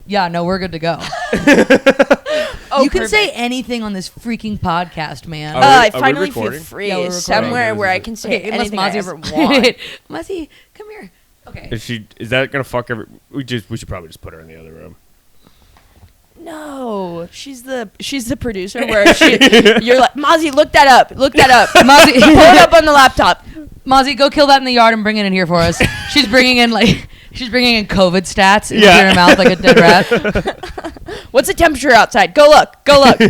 Yeah, no, we're good to go. You can say anything on this freaking podcast, man. I finally feel free somewhere where I can say anything I ever want. Muzzy, come here. Okay. Is that gonna fuck every? We should probably just put her in the other room. No, she's the producer. Where you're like, Mozzie, look that up. Mozzie, pull it up on the laptop. Mozzie, go kill that in the yard and bring it in here for us. She's bringing in COVID stats into her mouth like a dead rat. What's the temperature outside? Go look.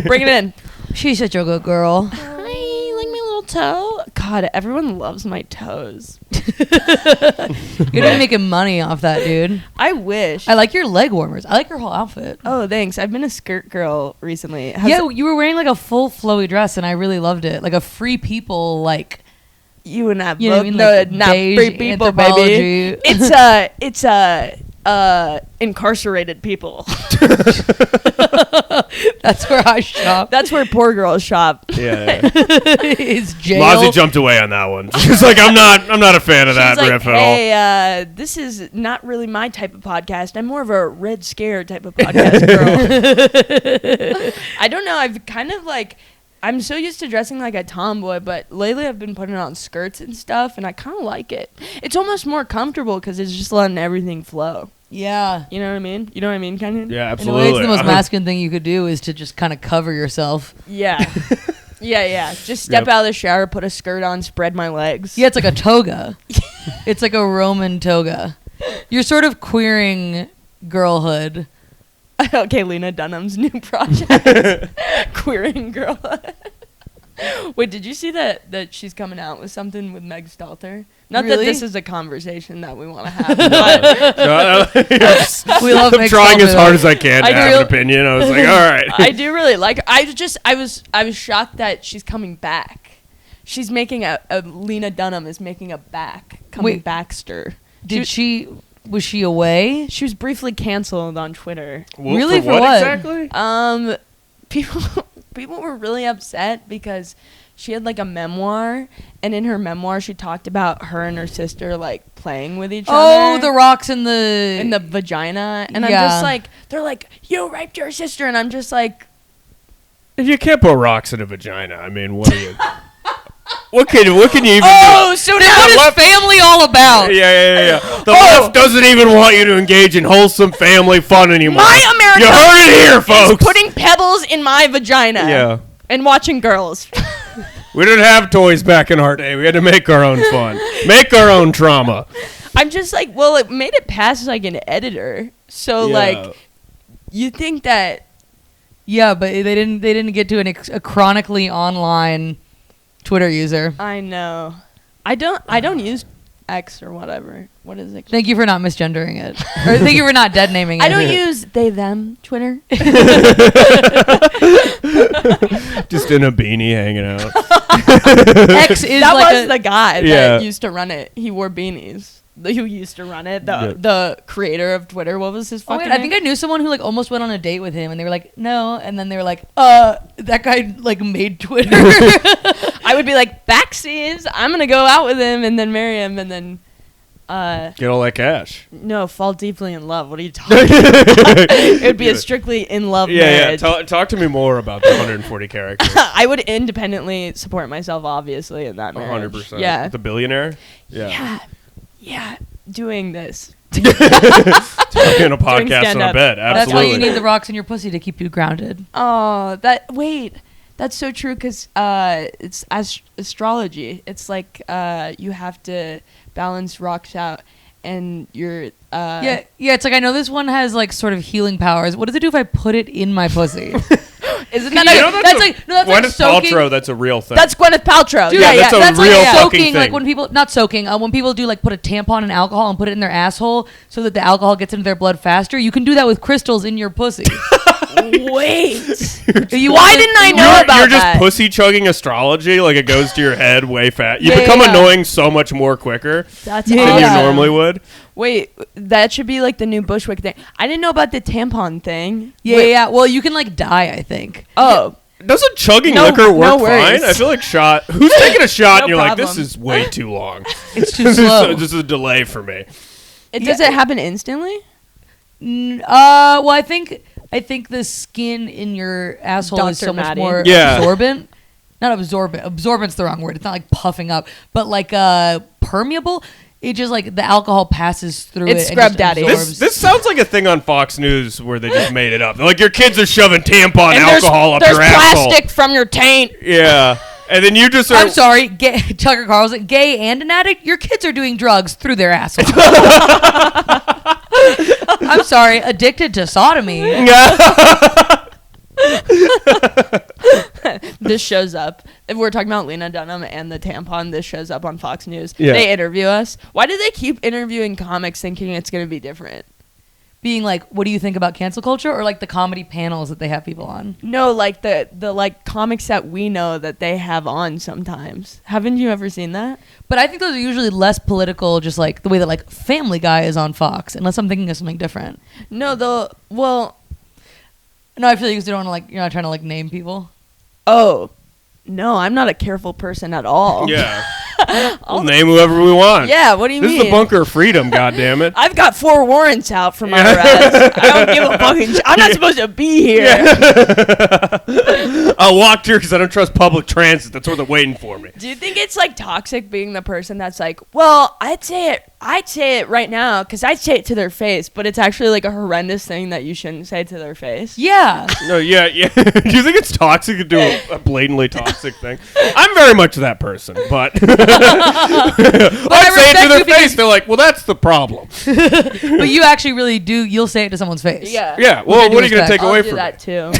Bring it in. She's such a good girl. Hi, like my little toe. God, everyone loves my toes. You're making money off that, dude. I wish. I like your leg warmers. I like your whole outfit. Oh, thanks. I've been a skirt girl recently. You were wearing like a full flowy dress, and I really loved it. Like a Free People, like. You and I both know what I mean? know Like not free people, baby. It's incarcerated people. That's where I shop. That's where poor girls shop. Yeah. It's jail. Mozzie jumped away on that one. She's like, I'm not a fan of that riff at all. Hey, this is not really my type of podcast. I'm more of a Red Scare type of podcast girl. I don't know. I've kind of like. I'm so used to dressing like a tomboy, but lately I've been putting on skirts and stuff, and I kind of like it. It's almost more comfortable because it's just letting everything flow. Yeah. You know what I mean? You know what I mean, Kenyon? Yeah, absolutely. In a way, it's the most masculine thing you could do is to just kind of cover yourself. Yeah. Yeah. Just step out of the shower, put a skirt on, spread my legs. Yeah, it's like a toga. It's like a Roman toga. You're sort of queering girlhood. Okay, Lena Dunham's new project. Queering girlhood. Wait, did you see that she's coming out with something with Meg Stalter? Not really? that this is a conversation that we want to have. We love I'm Meg trying Stalter, as hard as I can to have an opinion. I was like, all right. I do really like her. I was shocked that she's coming back. She's making a Lena Dunham is making a backster. Was she away? She was briefly canceled on Twitter. Really? For what exactly? People were really upset because she had like a memoir, and in her memoir she talked about her and her sister like playing with each other. Oh, the rocks in the vagina. And I'm just like, they're like, you raped your sister, and I'm just like, you can't put rocks in a vagina. I mean, what are you? What can you even do? Oh, so now what is family all about? Yeah. The left doesn't even want you to engage in wholesome family fun anymore. My America, you heard it here, folks. Is putting pebbles in my vagina. Yeah. And watching girls. We didn't have toys back in our day. We had to make our own fun. Make our own trauma. I'm just like, well, it made it past like an editor. So like, you think that? Yeah, but they didn't get to a chronically online Twitter user. I know. I don't use X or whatever. What is it? Thank you for not misgendering it. Or thank you for not dead naming it. I don't use they them Twitter. Just in a beanie hanging out. X is that like was the guy that used to run it. He wore beanies. Who used to run it? The creator of Twitter. What was his fucking name? I think I knew someone who like almost went on a date with him, and they were like, no, and then they were like, that guy like made Twitter. I would be like, backsies, I'm gonna go out with him and then marry him and then get all that cash. No, fall deeply in love. What are you talking about? It would be a strictly in love marriage. Yeah. Talk to me more about the 140 characters. I would independently support myself, obviously, in that marriage. 100%. Yeah. The billionaire? Yeah. Doing this. Talking on a podcast on a bed. Absolutely. That's why you need the rocks in your pussy to keep you grounded. Oh, that's so true because it's astrology. It's like you have to balance rocks out, and you're yeah. It's like I know this one has like sort of healing powers. What does it do if I put it in my pussy? Isn't that that's Gwyneth Paltrow? That's a real thing. That's Gwyneth Paltrow. Dude, that's a real fucking soaking, thing. like when people not soaking, when people do like put a tampon in alcohol and put it in their asshole so that the alcohol gets into their blood faster. You can do that with crystals in your pussy. Wait. Why didn't I know about that? You're just pussy chugging astrology, like it goes to your head way fast. You become annoying so much more quicker than you normally would. Wait, that should be like the new Bushwick thing. I didn't know about the tampon thing. Yeah. Well, you can like die, I think. Oh. Doesn't chugging liquor work fine? I feel like who's taking a shot and you're problem. like, this is way too long. It's too slow. This is a delay for me. Does it happen instantly? Well, I think the skin in your asshole is so much more absorbent. Not absorbent. Absorbent's the wrong word. It's not like puffing up, but like permeable. It just like the alcohol passes through it. It's scrub daddy. This sounds like a thing on Fox News where they just made it up. They're like, your kids are shoving tampon alcohol up your asshole. There's plastic from your taint. Yeah. And then you just are... I'm sorry, Tucker Carlson, gay and an addict, your kids are doing drugs through their asshole. I'm sorry, addicted to sodomy. This shows up. If we're talking about Lena Dunham and the tampon, this shows up on Fox News. Yeah. They interview us. Why do they keep interviewing comics thinking it's going to be different? Being like, what do you think about cancel culture? Or like the comedy panels that they have people on? No, like the like comics that we know that they have on sometimes. Haven't you ever seen that? But I think those are usually less political, just like the way that like Family Guy is on Fox, unless I'm thinking of something different. No, No, I feel like you don't want to like, you're not trying to like name people. Oh, no, I'm not a careful person at all. Yeah. We'll name whoever we want. Yeah, what do you mean? This is the bunker of freedom, goddammit. I've got 4 warrants out for my arrest. I don't give a fucking I'm not supposed to be here. Yeah. I'll walk through because I don't trust public transit. That's where they're waiting for me. Do you think it's like toxic being the person that's like, well, I'd say it right now because I'd say it to their face, but it's actually like a horrendous thing that you shouldn't say to their face? Yeah. No, yeah. Do you think it's toxic to do a blatantly toxic thing? I'm very much that person, but I say it to their face. They're like, well, that's the problem. But you actually really do. You'll say it to someone's face. Yeah. Yeah. Well, what are you going to take away from that too.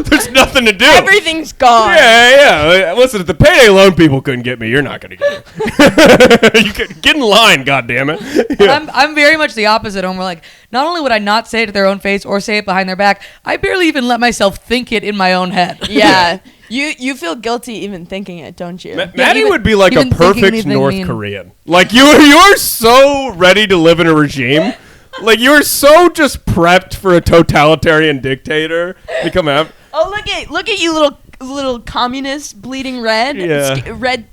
There's nothing to do. Everything's gone. Yeah. Listen, if the payday loan people couldn't get me, you're not going to get it. You could get in line, goddammit. Yeah. I'm very much the opposite. And we're like, not only would I not say it to their own face or say it behind their back, I barely even let myself think it in my own head. Yeah. You feel guilty even thinking it, don't you? Maddie would be like a perfect North Korean. Like you're so ready to live in a regime. Like you're so just prepped for a totalitarian dictator to come out. Oh, look at you, little communist bleeding red. Yeah. Red.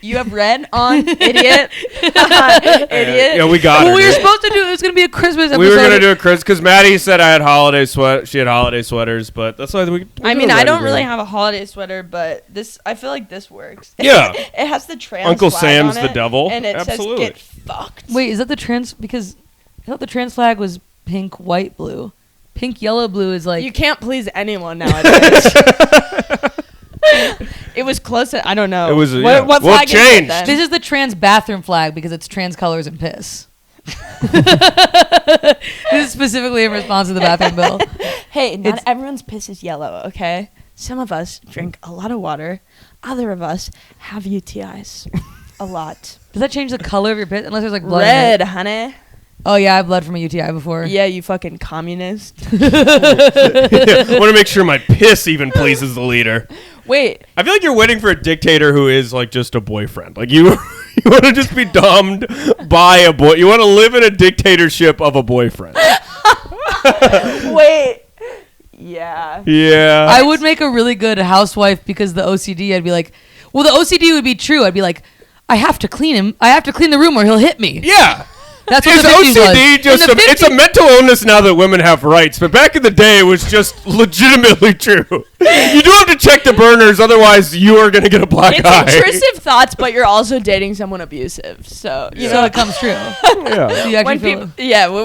You have red on, idiot. Idiot. Yeah, we got her. We were supposed to do. It was going to be a Christmas episode. We were going to do a Christmas because Maddie said I had holiday She had holiday sweaters, but that's why we. I mean, I don't really have a holiday sweater, but I feel like this works. Yeah. It has the trans Uncle flag Sam's on the it, devil. and it Absolutely. says "Get fucked." Wait, is that the trans? Because I thought the trans flag was pink, white, blue. Pink, yellow, blue is like... You can't please anyone nowadays. It was close to... I don't know. It was... What flag it changed. is it then? This is the trans bathroom flag because it's trans colors and piss. This is specifically in response to the bathroom bill. Hey, not everyone's piss is yellow, okay? Some of us drink a lot of water. Other of us have UTIs. A lot. Does that change the color of your piss? Unless there's like blood Red, in it. honey. Oh, yeah, I have blood from a UTI before. Yeah, you fucking communist. Want to make sure my piss even pleases the leader. Wait. I feel like you're waiting for a dictator who is like just a boyfriend. Like you want to just be domed by a boy. You want to live in a dictatorship of a boyfriend. Wait. Yeah. Yeah. I would make a really good housewife because the OCD, I'd be like, well, the OCD would be true. I'd be like, I have to clean him. I have to clean the room or he'll hit me. Yeah. That's what Is the 50s OCD was. just it's a mental illness now that women have rights, but back in the day it was just legitimately true. You do have to check the burners, otherwise you are going to get a black eye. It's intrusive thoughts, but you're also dating someone abusive, so you know it comes true. Yeah. So you actually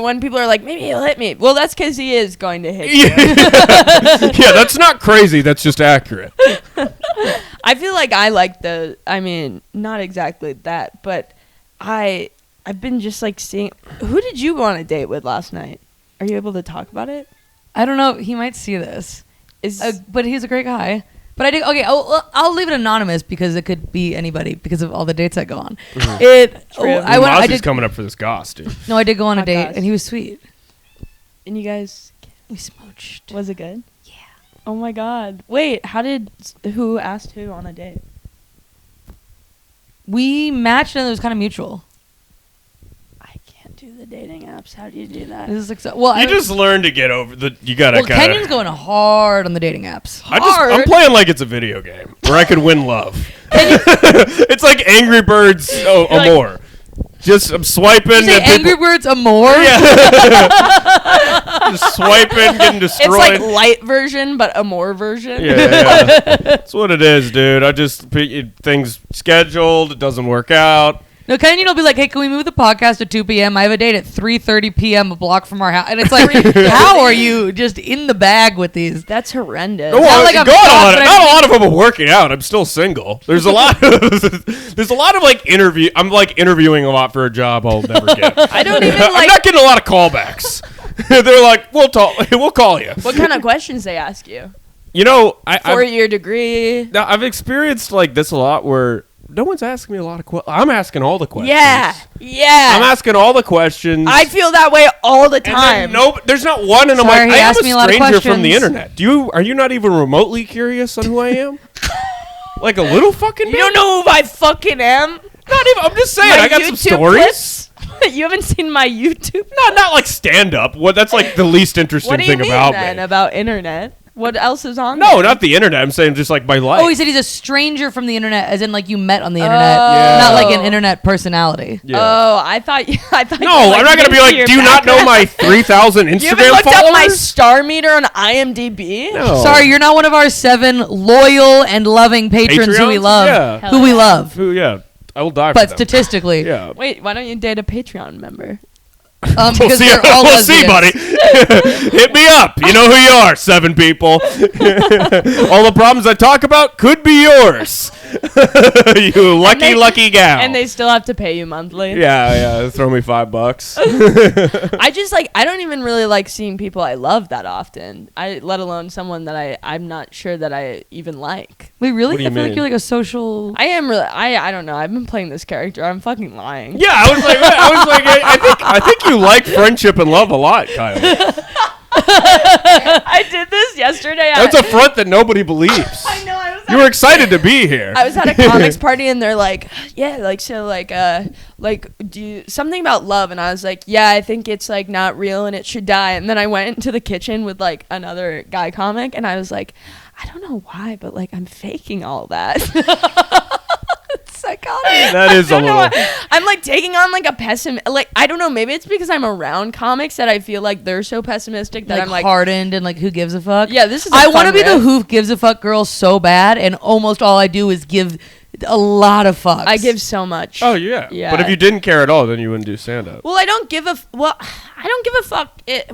when people are like, maybe he'll hit me. Well, that's because he is going to hit you. Yeah, that's not crazy. That's just accurate. I feel like I like not exactly that, but I've been just like seeing. Who did you go on a date with last night? Are you able to talk about it? I don't know. He might see this. But he's a great guy. But I did. Okay, I'll leave it anonymous because it could be anybody because of all the dates I go on. Mozzie's coming up for this goss, dude. No, I did go on a date goss. and he was sweet. And you guys, we smooched. was it good? Yeah. Oh my god. Wait, who asked who on a date? We matched and it was kind of mutual. Do the dating apps. How do you do that? This is like you just learn to get over the. You gotta. Kenyon's going hard on the dating apps. I'm playing like it's a video game where I could win love. It's like Angry Birds more. I'm swiping. Angry Birds Amore? Yeah. Just swiping, getting destroyed. It's like light version, but Amore version. Yeah. That's what it is, dude. Things scheduled, it doesn't work out. No, Kenyon will be like, hey, can we move the podcast to 2 p.m.? I have a date at 3:30 p.m. a block from our house. And it's like, how are you just in the bag with these? That's horrendous. No, not a lot of them are working out. I'm still single. There's a lot of like interview. I'm like interviewing a lot for a job I'll never get. I don't even I'm not getting a lot of callbacks. They're like, we'll call you. What kind of questions they ask you? You know, 4-year degree. Now, I've experienced like this a lot where no one's asking me a lot of questions. I'm asking all the questions. Yeah. I'm asking all the questions. I feel that way all the time. There's not one, and Sorry, I'm like, I am a stranger from the questions. internet. Are you not even remotely curious on who I am? Like a little fucking bit? You don't know who I fucking am? Not even. I'm just saying. I got some stories. You haven't seen my YouTube? Not like stand up. That's like the least interesting thing about me. About internet? What else is on No, there? not the internet. I'm saying just like my life. Oh, he said he's a stranger from the internet, as in like you met on the internet, not like an internet personality. Yeah. Oh, I thought. No, I'm not gonna be like, do you not know my 3,000 Instagram followers? You haven't looked up my star meter on IMDb? No. Sorry, you're not one of our 7 loyal and loving patrons who we love. Yeah. Who we love. I will die for But them. statistically. Yeah. Wait, why don't you date a Patreon member? Because they're all we'll see, buddy. lesbians. Hit me up. You know who you are, 7 people. All the problems I talk about could be yours. You lucky gal. And they still have to pay you monthly. Yeah. Throw me $5. I don't even really like seeing people I love that often. Let alone someone that I'm not sure that I even like. Wait, really? What do you I feel mean? like you're like a social. I am really. I don't know. I've been playing this character. I'm fucking lying. Yeah, I was like, I think you like friendship and love a lot, Kylie. I did this yesterday. That's a front that nobody believes. I know. You were excited to be here. I was at a comics party and they're like, yeah, like, so like do you something about love? And I was like, yeah, I think it's like not real and it should die. And then I went into the kitchen with like another guy comic and I was like, I don't know why, but like I'm faking all that. It's psychotic. That is a little. I'm like taking on like a like I don't know, maybe it's because I'm around comics that I feel like they're so pessimistic that Like I'm like hardened and like who gives a fuck. Yeah, this is. I want to be the who gives a fuck girl so bad, and almost all I do is give a lot of fucks. I give so much. Oh yeah. Yeah. But if you didn't care at all, then you wouldn't do stand up. Well, I don't give a fuck.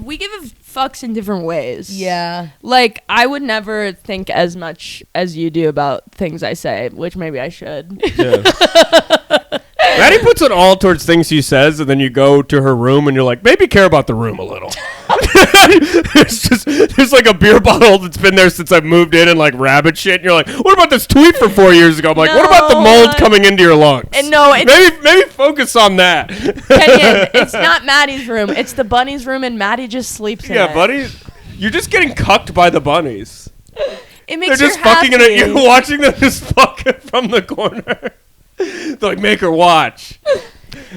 We give a fucks in different ways. Yeah. Like I would never think as much as you do about things I say, which maybe I should. Yeah. Maddie puts it all towards things she says, and then you go to her room and you're like, maybe care about the room a little. There's like a beer bottle that's been there since I moved in and like rabbit shit. And you're like, what about this tweet from 4 years ago? I'm like, what about the mold coming into your lungs? And no, maybe focus on that. Kenyon, it's not Maddie's room. It's the bunny's room, and Maddie just sleeps in it. Yeah, buddy, you're just getting cucked by the bunnies. It makes They're just fucking it at you, watching them just fucking from the corner. They're like, make her watch.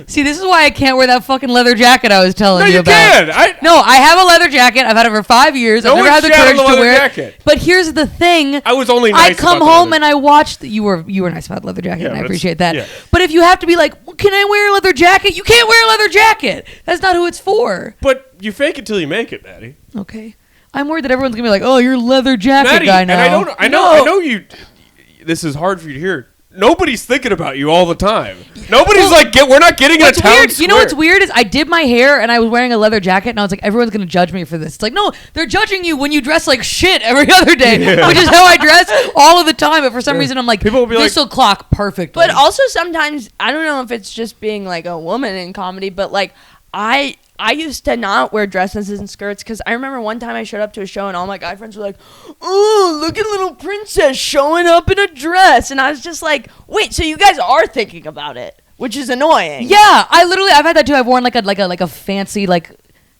See, this is why I can't wear that fucking leather jacket I was telling you about. No, you can. No, I have a leather jacket. I've had it for 5 years. I've never had the courage to wear it. But here's the thing. I was only nice I come home and I watched. You were nice about the leather jacket, and I appreciate that. Yeah. But if you have to be like, well, can I wear a leather jacket? You can't wear a leather jacket. That's not who it's for. But you fake it till you make it, Maddie. Okay. I'm worried that everyone's gonna be like, oh, you're a leather jacket Maddie, guy now. And I know you. This is hard for you to hear. Nobody's thinking about you all the time. Nobody's we're not getting a town square. You know what's weird is I did my hair and I was wearing a leather jacket and I was like, everyone's going to judge me for this. It's like, no, they're judging you when you dress like shit every other day, which is how I dress all of the time. But for some reason, I'm like, people will be this will clock perfectly. But also sometimes, I don't know if it's just being like a woman in comedy, but like I used to not wear dresses and skirts because I remember one time I showed up to a show and all my guy friends were like, "Oh, look at little princess showing up in a dress," and I was just like, "Wait, so you guys are thinking about it?" Which is annoying. Yeah, I've had that too. I've worn like a fancy like.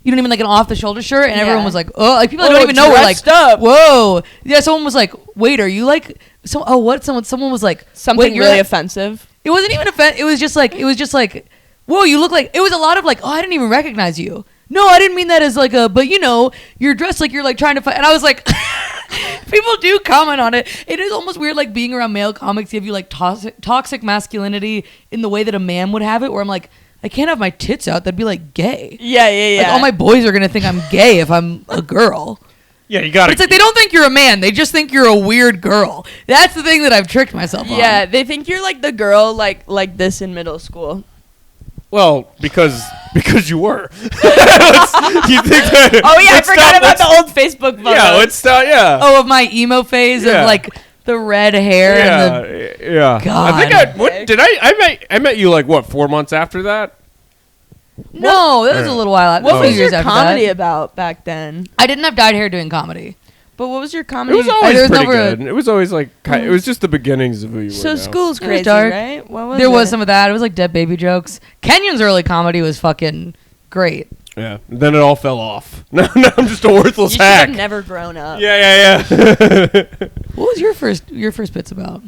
You don't even like an off the shoulder shirt, and everyone was like, "Oh!" Like people that don't even know were like, up. "Whoa!" Yeah, someone was like, "Wait, are you like?" Someone was like, something really offensive. It wasn't even offensive. It was just like. Whoa, you look like... It was a lot of like, oh, I didn't even recognize you. No, I didn't mean that as like a... But, you know, you're dressed like you're like trying to fight... And I was like... People do comment on it. It is almost weird like being around male comics. Give you like toxic masculinity in the way that a man would have it. Where I'm like, I can't have my tits out. That'd be like gay. Yeah. Like, all my boys are gonna think I'm gay if I'm a girl. Yeah, you got it. It's like they don't think you're a man. They just think you're a weird girl. That's the thing that I've tricked myself on. Yeah, they think you're like the girl like this in middle school. Well, because you were. You think that, oh yeah, I forgot about the old Facebook photo. Yeah, let's start. Yeah. Oh, of my emo phase of like the red hair and the God. I met you like what 4 months after that. No, that was a little while after. What was your comedy about back then? I didn't have dyed hair doing comedy. But what was your comedy? It was always pretty good. It was always like it was just the beginnings of who you were. So school's crazy, right? What was there was some of that. It was like dead baby jokes. Kenyon's early comedy was fucking great. Yeah. Then it all fell off. Now I'm just a worthless hack. You should have never grown up. Yeah. What was your first bits about?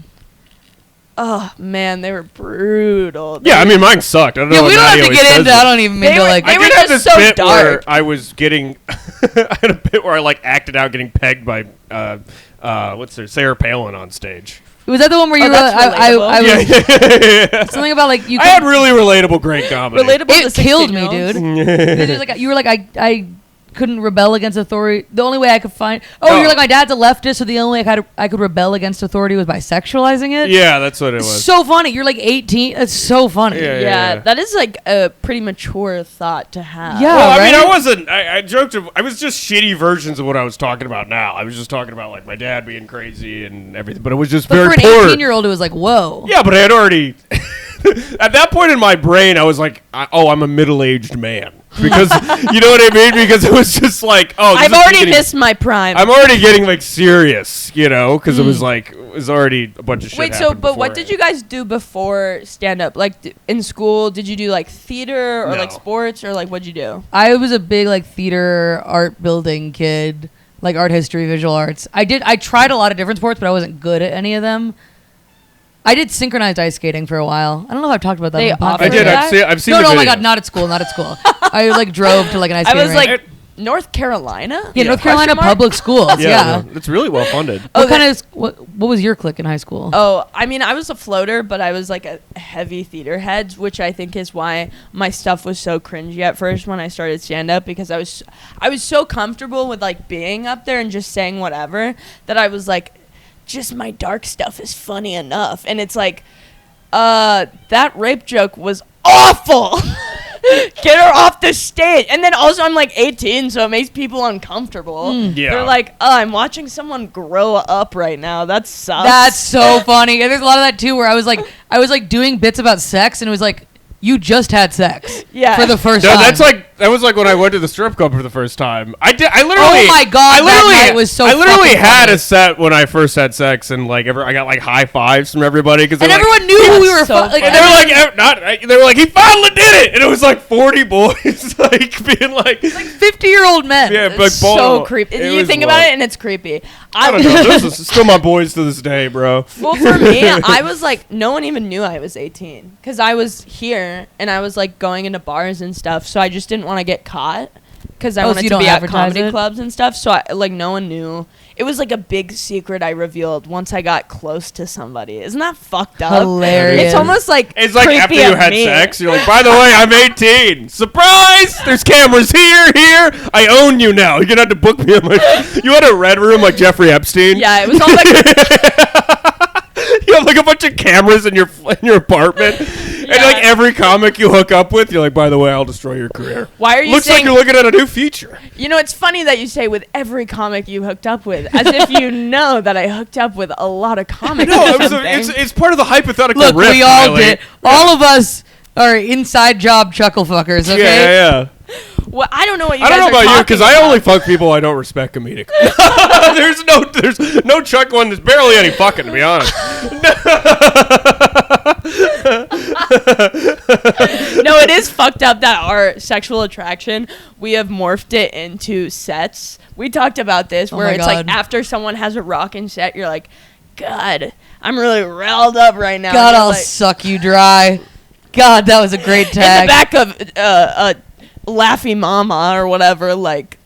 Oh man, they were brutal. Yeah, I mean mine sucked. I don't know. We don't have to get into. I don't even mean to like. They were just so bit dark. where I was getting. I had a bit where I like acted out getting pegged by Sarah Palin on stage. Was that the one where you were? I was something about like you. I had really relatable great comedy. Relatable. It killed me, dude. You were like I couldn't rebel against authority. The only way I could find. You're like my dad's a leftist, so the only way I could rebel against authority was by sexualizing it. Yeah, that's what it was. So funny. You're like 18. It's so funny. Yeah, that is like a pretty mature thought to have. Yeah, well, right? I mean, I wasn't. I joked. I was just shitty versions of what I was talking about now. I was just talking about like my dad being crazy and everything, but it was just very for an poor. 18-year-old, it was like whoa. Yeah, but I had already. At that point in my brain, I was like, I'm a middle-aged man. Because, you know what I mean? Because it was just like, I've already missed my prime. I'm already getting, like, serious, you know? Because it was already a bunch of shit. Wait, but what did you guys do before stand-up? Like, in school, did you do, like, theater or, like, sports? Or, like, what'd you do? I was a big, like, theater, art-building kid. Like, art history, visual arts. I tried a lot of different sports, but I wasn't good at any of them. I did synchronized ice skating for a while. I don't know if I've talked about that. I did. I've seen. No, oh my god, not at school. I like drove to like an ice skating rink. I was like North Carolina. Yeah, North Carolina public schools. Yeah, it's really well funded. What was your clique in high school? Oh, I mean, I was a floater, but I was like a heavy theater head, which I think is why my stuff was so cringy at first when I started stand up, because I was so comfortable with like being up there and just saying whatever that I was like, just my dark stuff is funny enough. And it's like, that rape joke was awful. Get her off the stage. And then also I'm like 18, so it makes people uncomfortable. Yeah. They're like, I'm watching someone grow up right now. That sucks. That's so funny. And there's a lot of that too, where I was like doing bits about sex, and it was like, you just had sex. Yeah. For the first time. That was like when I went to the strip club for the first time. I literally. Oh my god! That night was so. I literally had funny. a set when I first had sex, and like I got like high fives from everybody because everyone knew who we were. So like, and they were like, he finally did it, and it was like 40 boys like being like 50-year-old men. Yeah, it's like so creepy. You think about it, and it's creepy. I don't know. This is still my boys to this day, bro. Well, for me, I was like, no one even knew I was 18 because I was here and I was like going into bars and stuff. So I just didn't want to get caught because I wanted to be at comedy clubs and stuff. So no one knew. It was like a big secret I revealed once I got close to somebody. Isn't that fucked up? Hilarious. It's almost like it's like after you had sex, you're like, by the way, I'm 18. Surprise! There's cameras here. I own you now. You're gonna have to book me on my. You had a red room like Jeffrey Epstein. Yeah, it was all like. You have like a bunch of cameras in your apartment, and like every comic you hook up with, you're like, by the way, I'll destroy your career. Why are you? Looks like you're looking at a new feature. You know, it's funny that you say with every comic you hooked up with, as if you know that I hooked up with a lot of comics. No, it's part of the hypothetical. Look, riff, we all Kylie. did. All of us are inside job chuckle fuckers. Okay. Yeah. Well, I don't know what you. I don't know guys about you because I only fuck people I don't respect comedically. there's no chuckling. There's barely any fucking, to be honest. No, it is fucked up that our sexual attraction, we have morphed it into sets. We talked about this where it's like after someone has a rockin' set, you're like, God, I'm really riled up right now. God, I'll suck you dry. God, that was a great tag. In the back of Laffy Mama or whatever, like.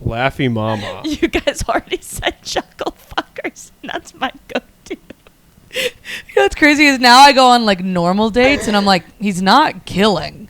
Laffy Mama. You guys already said chuckle fuckers. And that's my go-to. You know what's crazy is now I go on like normal dates and I'm like, he's not killing.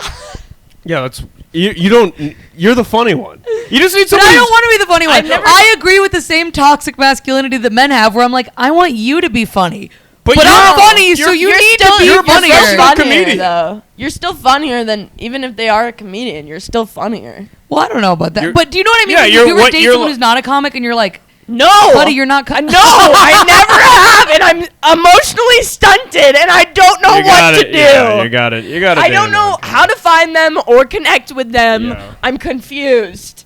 Yeah, that's you don't. You're the funny one. You just need somebody. But I don't want to be the funny one. I agree with the same toxic masculinity that men have, where I'm like, I want you to be funny. But I'm funny, so you need to be funnier. You're still funnier, though. You're still funnier than, even if they are a comedian, you're still funnier. Well, I don't know about that. But do you know what I mean? Yeah, like, if you ever date someone who's not a comic and you're like, no, buddy, you're not. No, I never have, and I'm emotionally stunted, and I don't know what to do. Yeah, you got it. I don't know how to find them or connect with them. Yeah. I'm confused,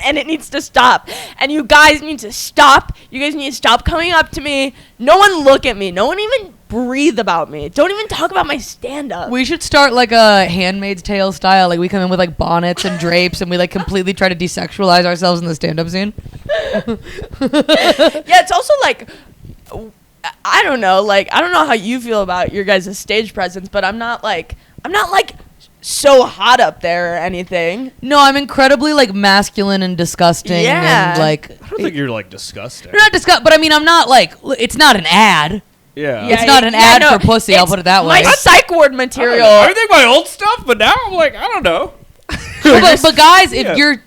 and it needs to stop. And you guys need to stop. You guys need to stop coming up to me. No one look at me. No one even breathe about me. Don't even talk about my stand-up. We should start like a Handmaid's Tale style. Like we come in with like bonnets and drapes, and we like completely try to desexualize ourselves in the stand-up scene. Yeah, it's also like, I don't know. Like, I don't know how you feel about your guys' stage presence, but I'm not like so hot up there or anything. No, I'm incredibly like masculine and disgusting. Yeah. And like, I don't think you're like disgusting. You're not disgusting, but I mean, I'm not like, it's not an ad. Yeah. It's not an ad for pussy, I'll put it that way. My psych ward material. I think my old stuff, but now I'm like, I don't know. but guys, if you're...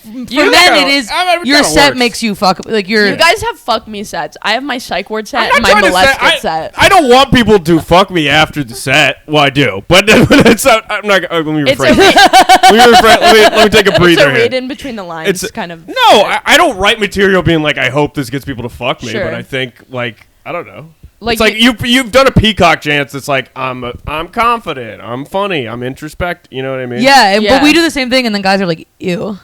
For men, it is your set works. Makes you fuck. Like you guys have fuck me sets. I have my psych ward set and my molested set. I don't want people to fuck me after the set. Well, I do, but it's not. I'm not. Let me rephrase. Let me take a breather. It's a read in between the lines. It's kind of. No, I don't write material being like, I hope this gets people to fuck me, but I think like, I don't know. Like, it's like you've done a peacock chance. It's like I'm confident, I'm funny, I'm introspect. You know what I mean? Yeah, but we do the same thing, and then guys are like, ew.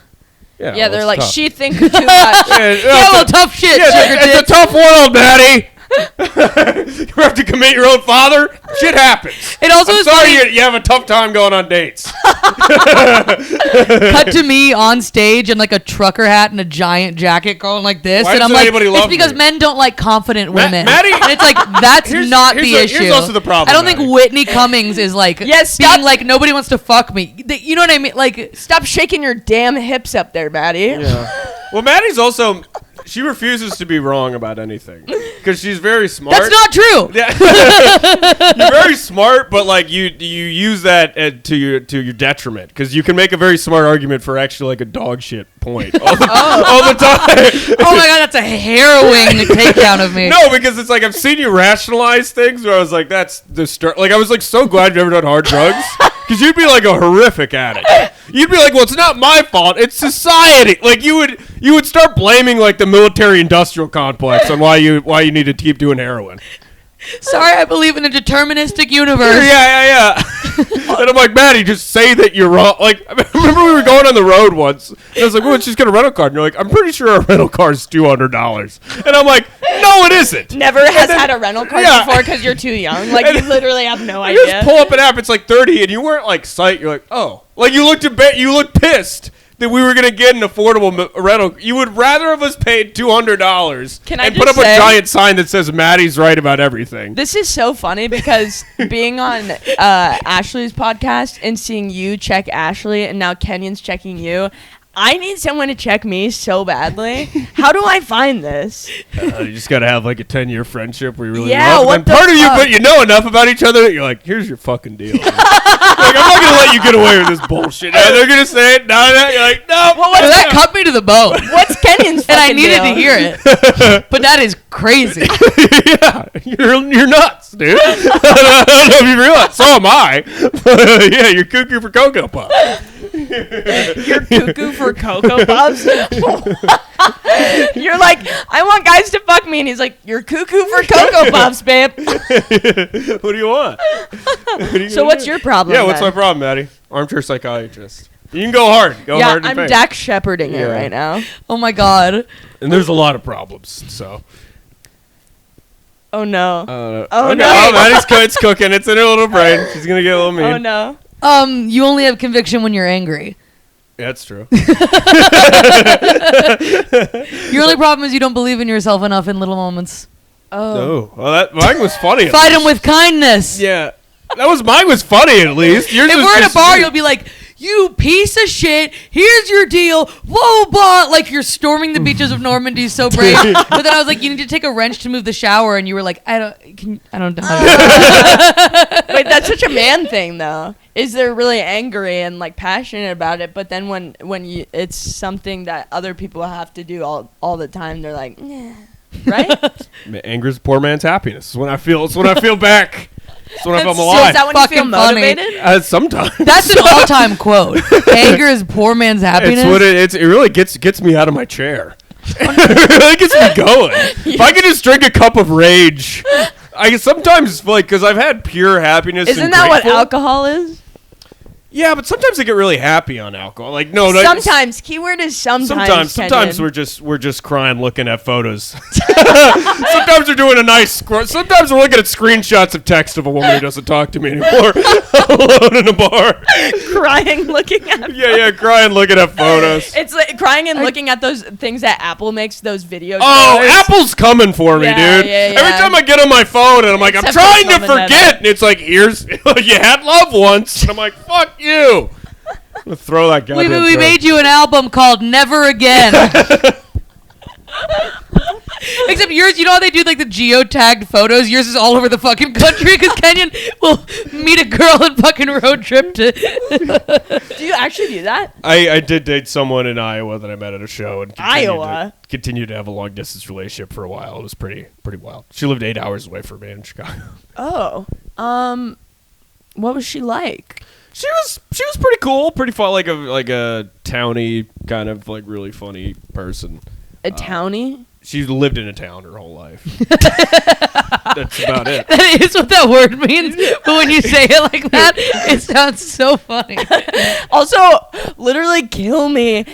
Yeah, they're like, tough. She thinks too much. Well, tough shit. Yeah, it's a tough world, Maddie. You have to commit your own father. Shit happens. It also is sorry you have a tough time going on dates. Cut to me on stage in like a trucker hat and a giant jacket going like this. Why and I'm like, it's because me? Men don't like confident women. Maddie, and it's like, that's not the issue. Here's also the problem. I don't think Whitney Cummings is like being like, nobody wants to fuck me. You know what I mean? Like, stop shaking your damn hips up there, Maddie. Yeah. Well, Maddie's also... She refuses to be wrong about anything because she's very smart. That's not true. Yeah. You're very smart, but like you use that to your detriment because you can make a very smart argument for actually like a dog shit point all the time. Oh my god, that's a harrowing takedown of me. No, because it's like I've seen you rationalize things where I was like, that's the like I was like so glad you ever done hard drugs. Because you'd be like a horrific addict. You'd be like, well, it's not my fault. It's society. Like you would start blaming like the military-industrial complex on why you need to keep doing heroin. Sorry, I believe in a deterministic universe. Yeah. And I'm like, Maddie, just say that you're wrong. Like, I remember we were going on the road once. And I was like, well, she's got a rental car. And you're like, I'm pretty sure a rental car is $200. And I'm like, no, it isn't. Never has had a rental car before because you're too young. Like, you literally have no idea. You just pull up an app. It's like 30, and you weren't like psyched. You're like, oh. Like, you looked pissed that we were going to get an affordable rental. You would rather have us paid $200 and put up a giant sign that says Maddie's right about everything. This is so funny because being on Ashley's podcast and seeing you check Ashley and now Kenyon's checking you, I need someone to check me so badly. How do I find this? You just got to have like a 10-year friendship where you really love them. Part of you, but you know enough about each other that you're like, here's your fucking deal. Like, I'm not going to let you get away with this bullshit. Now they're going to say it. No. You're like, no. Well, that cut me to the bone. What's Kenyon's fucking And I needed deal? to hear it. But that is crazy. Yeah. You're nuts, dude. I don't know if you realize. So am I. Yeah, you're cuckoo for Cocoa Puffs. You're cuckoo for Cocoa Puffs? You're like, I want guys to fuck me. And he's like, you're cuckoo for Cocoa Puffs, babe. What do you want? So what's your problem? Yeah, what's my problem, Maddie? Armchair psychiatrist. You can go hard. Go hard. I'm Dak shepherding it right now. Oh my god. And there's a lot of problems, so. Oh no. Oh no. Maddie's it's cooking. It's in her little brain. She's gonna get a little mean. Oh no. You only have conviction when you're angry. Yeah, that's true. Your only problem is you don't believe in yourself enough in little moments. Oh. Well, mine was funny. Fight him with kindness. Yeah. Mine was funny at least. Yours if we're at a bar, you'll be like, you piece of shit, here's your deal, whoa, blah. Like, you're storming the beaches of Normandy so brave. But then I was like, you need to take a wrench to move the shower. And you were like, I don't know. Wait, that's such a man thing, though. Is they're really angry and like passionate about it, but then when it's something that other people have to do all the time, they're like, yeah, right? Anger is poor man's happiness. It's when I feel back. It's when I'm alive. So is that when you feel motivated? Sometimes. That's an all-time quote. Anger is poor man's happiness. It really gets me out of my chair. It really gets me going. If I could just drink a cup of rage, I sometimes like because I've had pure happiness. Isn't that what alcohol is? Yeah, but sometimes I get really happy on alcohol. Like sometimes. Keyword is sometimes. Sometimes we're just crying looking at photos. Sometimes we're doing a nice sometimes we're looking at screenshots of text of a woman who doesn't talk to me anymore alone in a bar. Crying looking at Yeah, crying looking at photos. It's like crying and looking at those things that Apple makes, those videos. Oh, Apple's coming for me, dude. Yeah. Every time I get on my phone and I'm like, I'm trying to forget. And it's like, here's, you had love once. And I'm like, fuck you. I'm going to throw that guy. We made you an album called Never Again. Except yours, you know how they do like the geotagged photos? Yours is all over the fucking country because Kenyon will meet a girl and fucking road trip to. Do you actually do that? I did date someone in Iowa that I met at a show and continued to have a long distance relationship for a while. It was pretty wild. She lived 8 hours away from me in Chicago. Oh, what was she like? She was pretty cool, pretty fun, like a towny kind of like really funny person. A townie? She lived in a town her whole life. That's about it. That is what that word means. But when you say it like that, it sounds so funny. Also, literally kill me,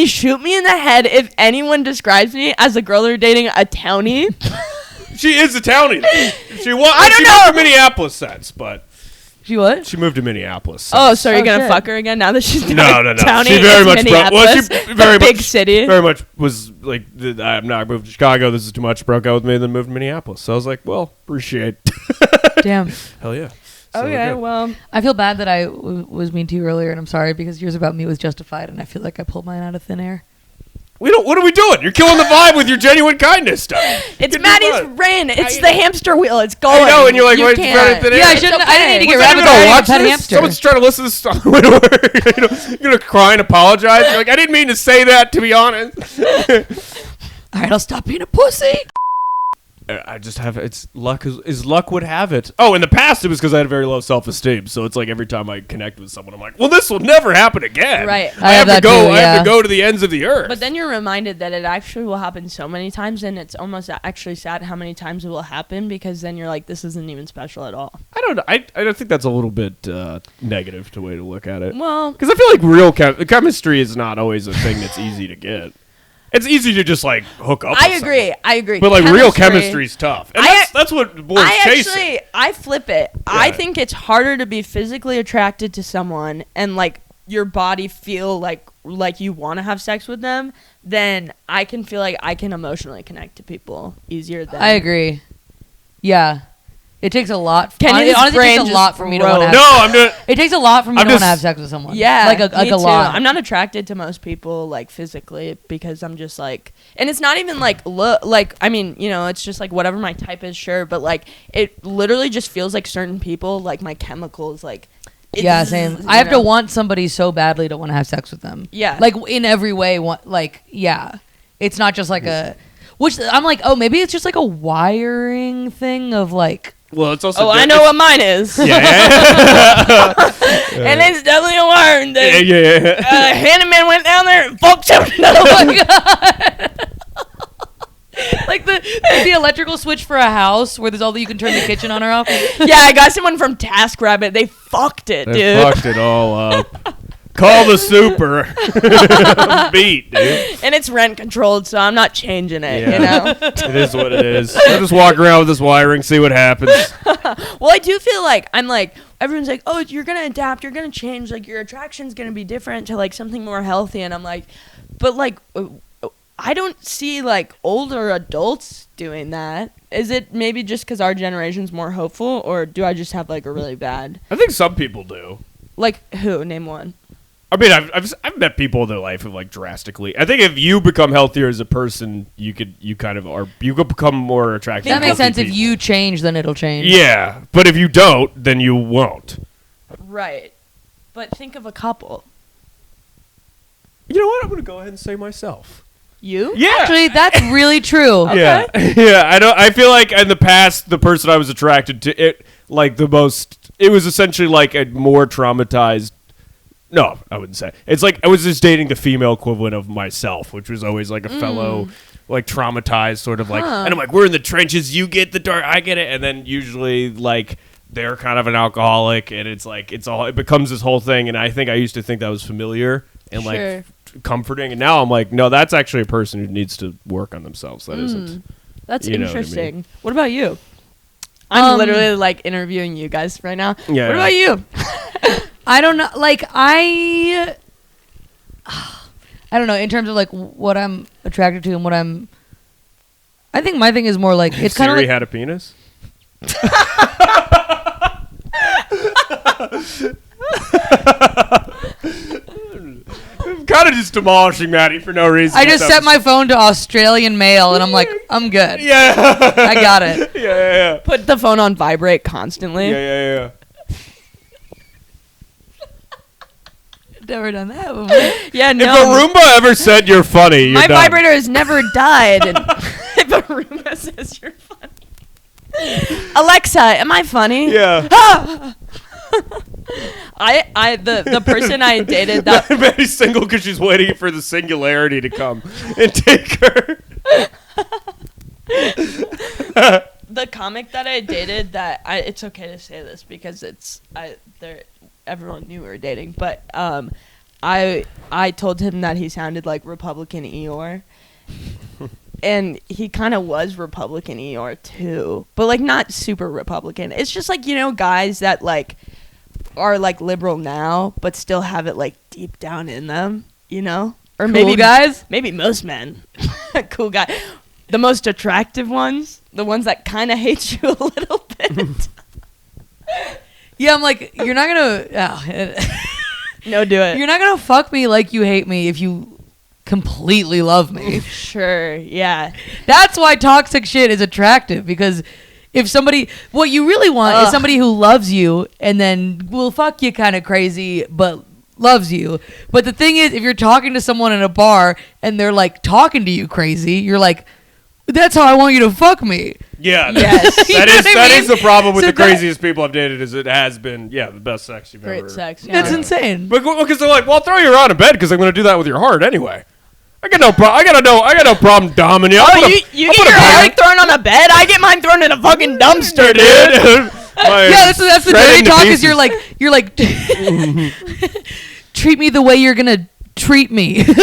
shoot me in the head if anyone describes me as a girl they're dating a townie. She is a townie. She moved to Minneapolis since, but. She what? She moved to Minneapolis. So you're gonna fuck her again now that she's no. Townie? She very much big city. Very much was like, I moved to Chicago. This is too much. Broke out with me, and then moved to Minneapolis. So I was like, well, appreciate. Damn. Hell yeah. So okay, well, I feel bad that I was mean to you earlier, and I'm sorry because yours about me was justified, and I feel like I pulled mine out of thin air. What are we doing? You're killing the vibe with your genuine kindness stuff. It's Maddie's reign. It's the hamster wheel. It's going. I know, and you're like, wait, I didn't need to get rabbit hole. Watch that hamster. Someone's trying to listen to this stuff. You're gonna cry and apologize. You're like, I didn't mean to say that, to be honest. All right, I'll stop being a pussy. I just have it's luck as luck would have it. Oh, in the past it was because I had very low self-esteem. So it's like every time I connect with someone, I'm like, well, this will never happen again. Right. I have to go. I have to go to the ends of the earth. But then you're reminded that it actually will happen so many times, and it's almost actually sad how many times it will happen because then you're like, this isn't even special at all. I don't know. I don't think that's a little bit negative to way to look at it. Well, because I feel like real chemistry is not always a thing that's easy to get. It's easy to just like hook up. I agree. But like real chemistry is tough, and that's what boys chasing. I flip it. Yeah. I think it's harder to be physically attracted to someone and like your body feel like you want to have sex with them than I can feel like I can emotionally connect to people easier than. I agree. Yeah. It takes a lot. It honestly takes a lot for me to want to have It takes a lot for me to want to have sex with someone. Yeah, like a lot. I'm not attracted to most people like physically because I'm just like, and it's not even like I mean, you know, it's just like whatever my type is, sure, but like it literally just feels like certain people, like my chemicals, like. Yeah, same. I have to want somebody so badly to want to have sex with them. Yeah, like in every way. It's not just like which I'm like, oh, maybe it's just like a wiring thing of like. Well, it's also. Oh, I know what mine is. Yeah. And it's definitely a wiring thing. Yeah. Handyman went down there and fucked him. Oh my god. Like the electrical switch for a house where there's all that you can turn the kitchen on or off. Yeah, I got someone from TaskRabbit. They fucked it, dude. They fucked it all up. Call the super. Beat, dude. And it's rent controlled, so I'm not changing it, you know? It is what it is. I'll just walk around with this wiring, see what happens. Well, I do feel like I'm like, everyone's like, oh, you're going to adapt, you're going to change, like your attraction's going to be different to like something more healthy. And I'm like, but like, I don't see like older adults doing that. Is it maybe just because our generation's more hopeful, or do I just have like a really bad? I think some people do. Like who? Name one. I mean, I've met people in their life who like drastically. I think if you become healthier as a person, you could become more attractive. That makes sense. If you change, then it'll change. Yeah, but if you don't, then you won't. Right. But think of a couple. You know what? I'm gonna go ahead and say myself. You? Yeah. Actually, that's really true. Yeah. Yeah. I feel like in the past, the person I was attracted to, it was essentially like a more traumatized. No, I wouldn't say. It's like I was just dating the female equivalent of myself, which was always like a fellow, like traumatized sort of like. And I'm like, we're in the trenches. You get the dark, I get it. And then usually like they're kind of an alcoholic, and it's like it becomes this whole thing. And I think I used to think that was familiar and like comforting, and now I'm like, no, that's actually a person who needs to work on themselves. That isn't. That's interesting. What about you? I'm literally like interviewing you guys right now. Yeah. What about you? I don't know. Like I don't know in terms of like what I'm attracted to and what I'm. I think my thing is more like it's kind of like had a penis. Kind of just demolishing Maddie for no reason. I just set my phone to Australian mail and I'm like, I'm good. Yeah. I got it. Yeah. Put the phone on vibrate constantly. Yeah. Never done that before. Yeah, no. If a Roomba ever said you're funny, you're my done. vibrator has never died. And if a Roomba says you're funny. Alexa, am I funny? Yeah. The person I dated that Maddie's single because she's waiting for the singularity to come and take her. The comic that I dated it's okay to say this because everyone knew we were dating, but I told him that he sounded like Republican Eeyore. And he kind of was Republican Eeyore too, but like not super Republican. It's just like, guys that like are like liberal now, but still have it like deep down in them, Or cool maybe guys? Maybe most men. Cool guy. The most attractive ones, the ones that kind of hate you a little bit. Yeah, I'm like, you're not gonna. No, do it. You're not gonna fuck me like you hate me if you completely love me. Sure, yeah. That's why toxic shit is attractive, because if somebody, what you really want is somebody who loves you and then will fuck you kind of crazy, but loves you. But the thing is, if you're talking to someone in a bar and they're like talking to you crazy, you're like, that's how I want you to fuck me. Yeah. Yes. That is the problem with the craziest people I've dated is it has been, the best sex you've ever. Great sex. Yeah. That's insane. Because they're like, well, I'll throw you around in bed because I'm going to do that with your heart anyway. I got no problem doming you. You get your heart thrown on a bed. I get mine thrown in a fucking dumpster, dude. Yeah, that's the dirty talk. Is you're like, treat me the way you're gonna treat me. It's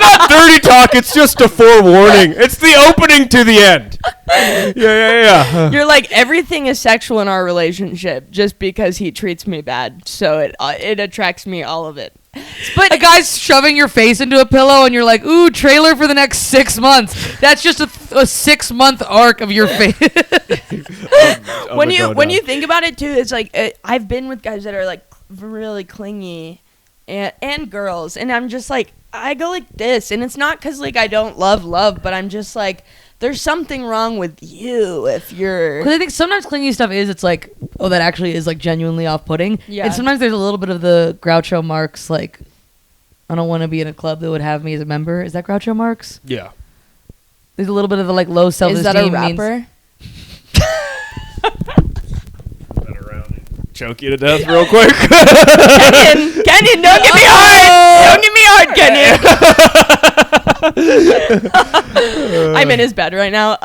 not dirty talk. It's just a forewarning. It's the opening to the end. Yeah. You're like, everything is sexual in our relationship just because he treats me bad. So it attracts me, all of it. But a guy's shoving your face into a pillow and you're like, ooh, trailer for the next 6 months. That's just a 6-month arc of your face. When you think about it too, it's like I've been with guys that are like really clingy and girls, and I'm just like, I go like this, and it's not because like I don't love, but I'm just like, there's something wrong with you if you're. Because I think sometimes clingy stuff it's like, oh, that actually is like genuinely off-putting. Yeah. And sometimes there's a little bit of the Groucho Marx, like, I don't want to be in a club that would have me as a member. Is that Groucho Marx? Yeah. There's a little bit of the like low self-esteem. Is that a rapper? Choke you to death real quick. Kenyon, don't get me hard. Don't get me hard, Kenyon. I'm in his bed right now.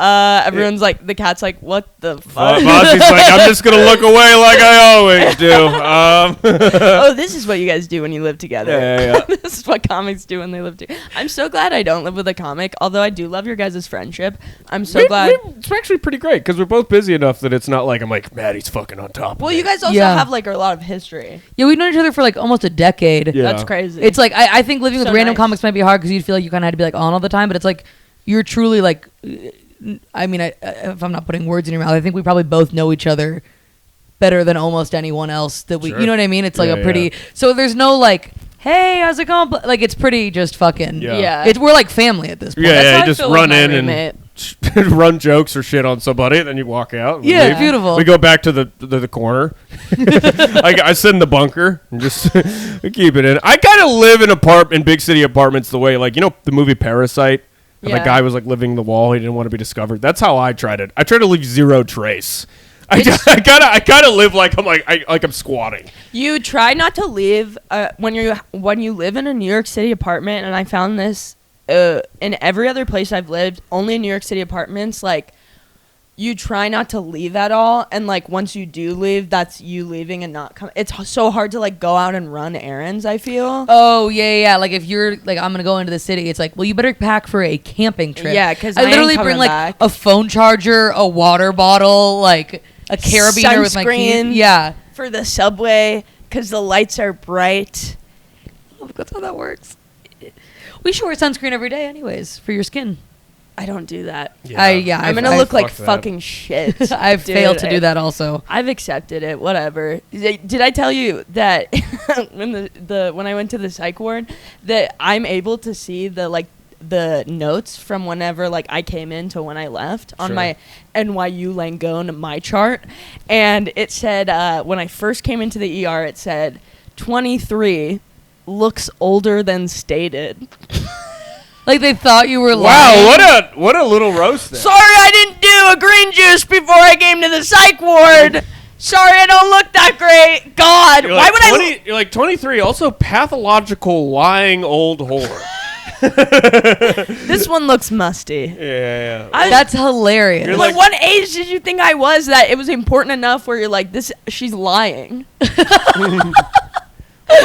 Everyone's like, the cat's like, what the fuck? Mozzie's like, I'm just going to look away like I always do. Oh, this is what you guys do when you live together. Yeah. This is what comics do when they live together. I'm so glad I don't live with a comic, although I do love your guys' friendship. I'm so glad. It's actually pretty great because we're both busy enough that it's not like I'm like, Maddie's fucking on top of Well, me. you guys also have like a lot of history. Yeah, we've known each other for like almost a decade. Yeah. That's crazy. It's like, I think living with So random nice. comics might be hard because you'd feel like you kind of had to be like on all the time, but it's like, you're truly like, I mean, if I'm not putting words in your mouth, I think we probably both know each other better than almost anyone else that we, Sure. you know what I mean? It's like a pretty, so there's no like, hey, how's it going? Like, it's pretty just fucking, we're like family at this point. Yeah, you just run in and run jokes or shit on somebody, and then you walk out. Yeah, beautiful. We go back to the corner. I sit in the bunker and just keep it in. I kind of live in big city apartments the way, like, you know, the movie Parasite? And the guy was like living the wall. He didn't want to be discovered. That's how I tried it. I try to leave zero trace. I kind of live like I'm squatting. You try not to leave when you live in a New York City apartment, and I found this in every other place I've lived, only in New York City apartments, like, you try not to leave at all, and like once you do leave, that's you leaving and not coming. It's so hard to like go out and run errands, I feel. Oh yeah. Like if you're like, I'm gonna go into the city, it's like, well, you better pack for a camping trip. Yeah, because I literally bring like a phone charger, a water bottle, like a carabiner with my keys. Yeah, for the subway because the lights are bright. Oh, that's how that works. We should wear sunscreen every day, anyways, for your skin. I don't do that. Yeah. I'm gonna look like fucking shit. I've failed to do that also. I've accepted it. Whatever. Did I tell you that when I went to the psych ward that I'm able to see the notes from whenever like I came in to when I left on my NYU Langone my chart, and it said when I first came into the ER, it said 23 looks older than stated. Like they thought you were lying. Wow, what a little roast there. Sorry, I didn't do a green juice before I came to the psych ward. Sorry, I don't look that great. God, you're why like would 20, You're like 23, also pathological lying old whore. This one looks musty. Yeah. That's hilarious. You're like, what age did you think I was that it was important enough where you're like, she's lying? So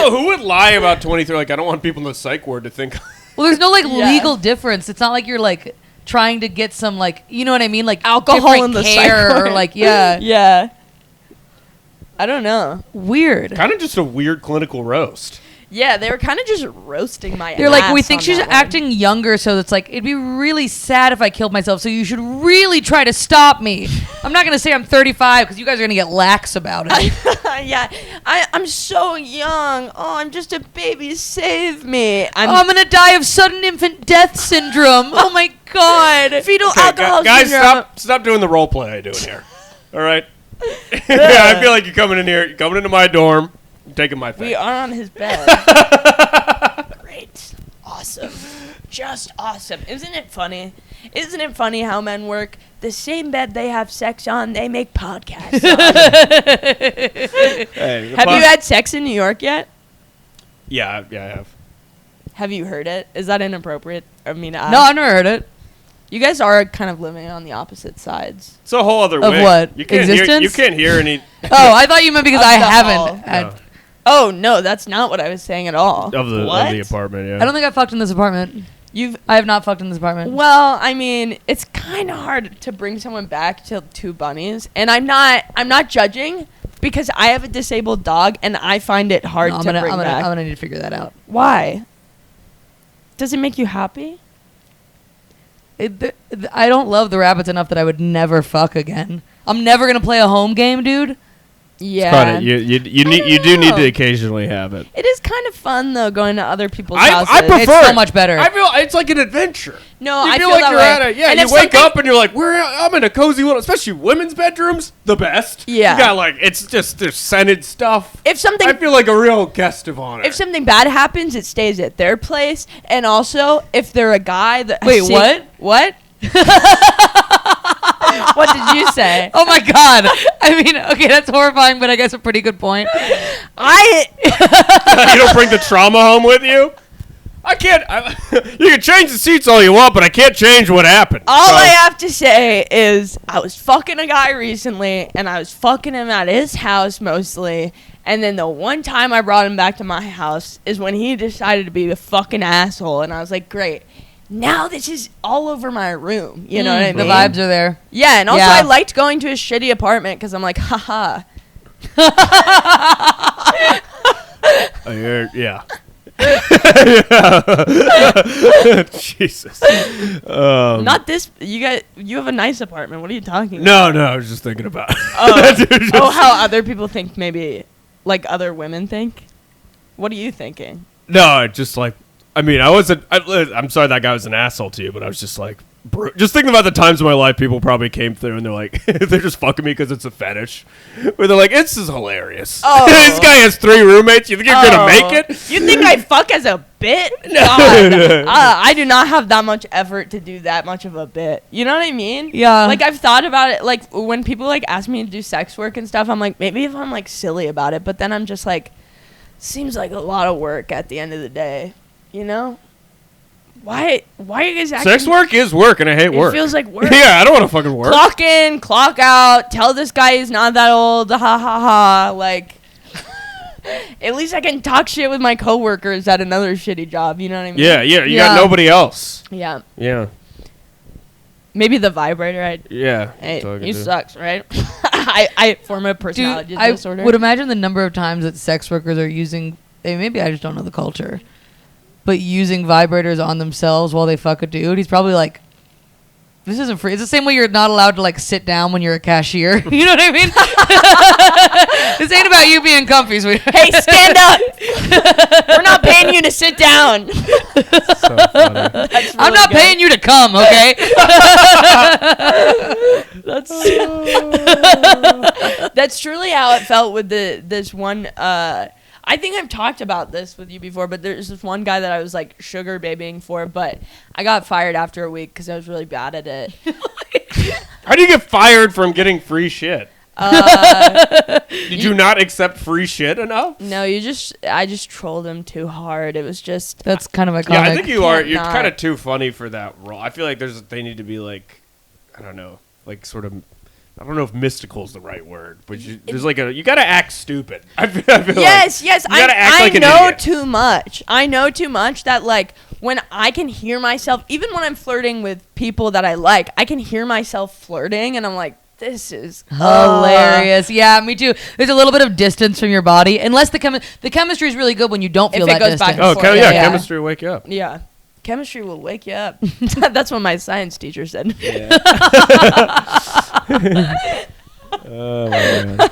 who would lie about 23? Like, I don't want people in the psych ward to think. Well, there's no like legal difference. It's not like you're like trying to get some like, you know what I mean, like alcohol in the care or like yeah. I don't know. Weird. Kind of just a weird clinical roast. Yeah, they were kind of just roasting my ass. They're like, we think she's acting younger, so it's like, it'd be really sad if I killed myself, so you should really try to stop me. I'm not going to say I'm 35, because you guys are going to get lax about it. Yeah, I'm so young. Oh, I'm just a baby. Save me. I'm going to die of sudden infant death syndrome. Oh, my God. Fetal alcohol guys, syndrome. stop doing the role play I do in here. All right? I feel like you're coming in here. You're coming into my dorm. Taking my thing. We are on his bed. Great. Awesome. Just awesome. Isn't it funny? Isn't it funny how men work? The same bed they have sex on, they make podcasts on. Have you had sex in New York yet? Yeah, I have. Have you heard it? Is that inappropriate? I mean, no, I've never heard it. You guys are kind of living on the opposite sides. It's a whole other of way. What? You can't Existence? you can't hear any. Oh, I thought you meant because I haven't. No. Oh no, that's not what I was saying at all. Of the apartment, yeah. I don't think I've fucked in this apartment. I have not fucked in this apartment. Well, I mean, it's kind of hard to bring someone back to two bunnies, and I'm not judging because I have a disabled dog, and I find it hard to bring back. I'm gonna need to figure that out. Why? Does it make you happy? I don't love the rabbits enough that I would never fuck again. I'm never gonna play a home game, dude. Yeah, you do need to occasionally have it. It is kind of fun though, going to other people's houses. I prefer it's so much better. I feel it's like an adventure. No, I feel like that you're way. at a and you wake up and you're like, I'm in a cozy little, especially women's bedrooms, the best. Yeah, you got like it's just there's scented stuff. I feel like a real guest of honor. If something bad happens, it stays at their place, and also if they're a guy that what? What did you say? Oh my God. I mean, okay, that's horrifying, but I guess a pretty good point. You don't bring the trauma home with you? I can't. You can change the seats all you want, but I can't change what happened. I have to say is I was fucking a guy recently, and I was fucking him at his house mostly. And then the one time I brought him back to my house is when he decided to be a fucking asshole. And I was like, great. Now this is all over my room. You know what I mean? The vibes are there. Yeah, and also I liked going to his shitty apartment because I'm like, haha. Yeah. Jesus. Not this. You have a nice apartment. What are you talking about? No. I was just thinking about. How other people think, maybe, like other women think. What are you thinking? No, just like, I mean, I'm sorry that guy was an asshole to you, but I was just like, just thinking about the times in my life people probably came through and they're like, they're just fucking me because it's a fetish. Where they're like, this is hilarious. Oh. This guy has 3 roommates. You think you're going to make it? You think I fuck as a bit? God. I do not have that much effort to do that much of a bit. You know what I mean? Yeah. Like, I've thought about it. Like, when people, like, ask me to do sex work and stuff, I'm like, maybe if I'm, like, silly about it. But then I'm just like, seems like a lot of work at the end of the day. You know? Why are you guys acting? Sex work is work, and I hate work. It feels like work. Yeah, I don't want to fucking work. Clock in, clock out. Tell this guy he's not that old. Ha ha ha. Like, at least I can talk shit with my coworkers at another shitty job. You know what I mean? Yeah. You got nobody else. Yeah. Yeah. Maybe the vibrator. Yeah. Hey, he sucks, right? I form a personality disorder. I would imagine the number of times that sex workers are using. Maybe I just don't know the culture. But using vibrators on themselves while they fuck a dude, he's probably like, this isn't free. It's the same way you're not allowed to, like, sit down when you're a cashier. You know what I mean? This ain't about you being comfy, sweetheart. Hey, stand up. We're not paying you to sit down. So funny. Really I'm not paying you to come, okay? That's truly how it felt with this one. I think I've talked about this with you before, but there's this one guy that I was, like, sugar babying for, but I got fired after a week because I was really bad at it. How do you get fired from getting free shit? Did you not accept free shit enough? No, I just trolled him too hard. It was just... That's kind of iconic. Yeah, I think you are. You're kind of too funny for that role. I feel like they need to be, like, I don't know, like, sort of... I don't know if mystical is the right word, but there's like you gotta act stupid. I feel yes, like yes. I know too much. I know too much that, like, when I can hear myself, even when I'm flirting with people that I like, I can hear myself flirting, and I'm like, this is hilarious. Yeah, me too. There's a little bit of distance from your body, unless the chemistry is really good when you don't feel that distance. Back and forth. Chemistry will wake you up. Yeah. Chemistry will wake you up. That's what my science teacher said. Yeah. Oh my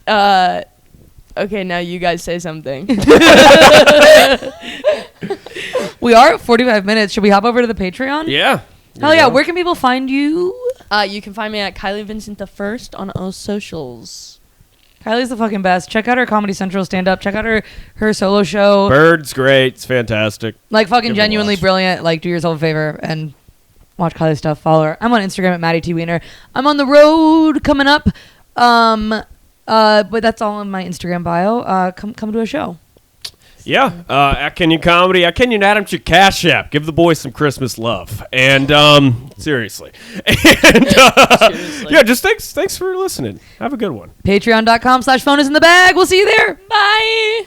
God. Okay, now you guys say something. We are at 45 minutes. Should we hop over to the Patreon? Yeah. Hell yeah. Where can people find you? You can find me at Kylie Vincent the First on all socials. Kylie's the fucking best. Check out her Comedy Central stand-up. Check out her solo show. Bird's great. It's fantastic. Like, fucking genuinely brilliant. Like, do yourself a favor and watch Kylie's stuff. Follow her. I'm on Instagram at Maddie T. Wiener. I'm on the road coming up. But that's all in my Instagram bio. Come to a show. Yeah, at Kenyon Comedy, at Kenyon Adamcik Cash App. Give the boys some Christmas love. And, seriously. And, yeah, just thanks for listening. Have a good one. Patreon.com/phone is in the bag. We'll see you there. Bye.